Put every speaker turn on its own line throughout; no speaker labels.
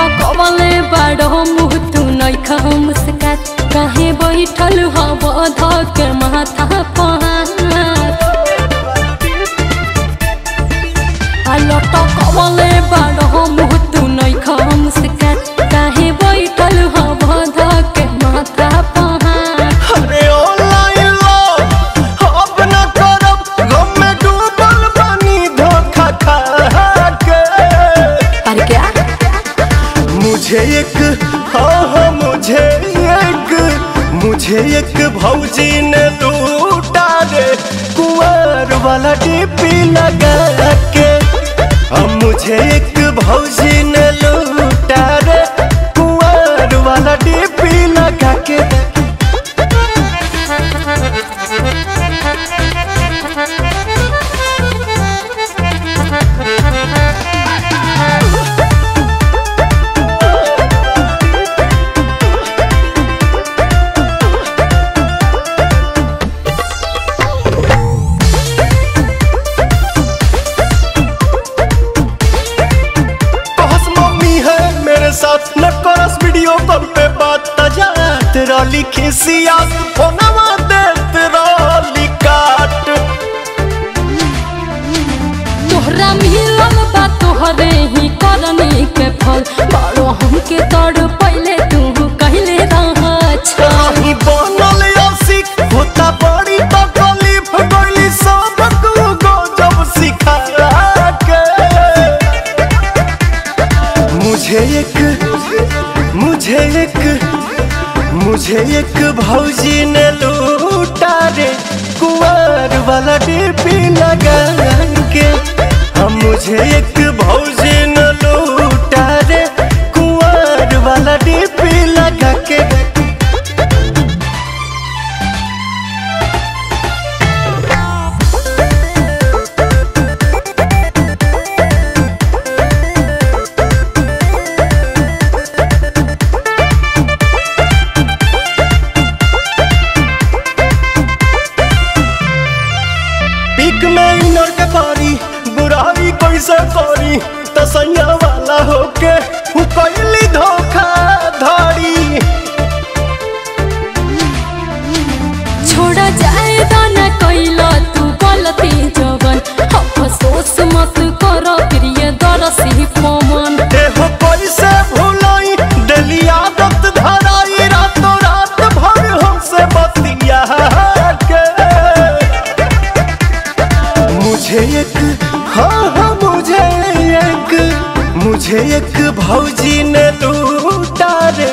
लटकवले बाड़ो मुँह तू नइखा मुस्कात काहे बैठल हव धक माथा पहाड़ लटकवले बाड़ो मुँह तू नइखा मुस्कात काहे बैठल हव धक माथा पहाड़।
अरे ऑनलाइन लो अब न करब गम में डूबल बानी धोखा खा के।
पर क्या
मुझे एक मुझे एक भौजी ने लूटा रे कुंवर वाला डीपी लगा के। अब मुझे एक भौजी ने लूटा रे कुंवर वाला डीपी लगा के। न करस वीडियो कॉल पे बात तजा तेरा लिखी सियास फोनवा दे तेरा लिकाट।
तोहरा मिलल बा तोहरे ही करनी के फल बारो हमके तोड़ पहले तू कहले रहा अच्छा
ही बनल आशिक होता बड़ी तकलीफ गइली सबक गजब सिखा के। मुझे एक भौजी ने लूटा रे कुंवर वाला डीपी लगा के। हम मुझे एक भौजी ने लूटा रे कुंवर वाला डीपी लगा के। बुराई कैसे करी तसैया वाला होके कैली धोखा धड़ी।
छोड़ा जाए दाना कैला तू गलती जवन अफसोस मत कर प्रिय दरसी पवन।
देहो कैसे भुलाई दिली आदत धराई रातों रात भर हमसे बतिया के। मुझे एक भौजी ने लूटा रे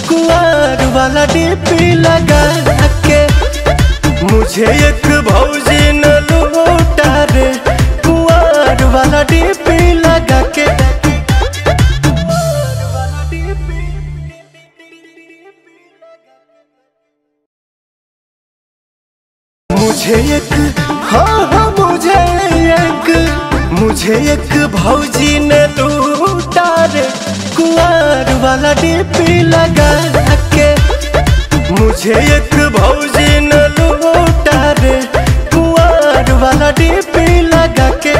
कुंवर वाला डीपी लगा के। मुझे एक भौजी ने लूटा रे कुंवर वाला डीपी लगा के। मुझे एक भौजी ने लूटा रे कुंवर वाला डीपी लगा के। मुझे एक भौजी ने लूटा रे कुंवर वाला डीपी लगा के।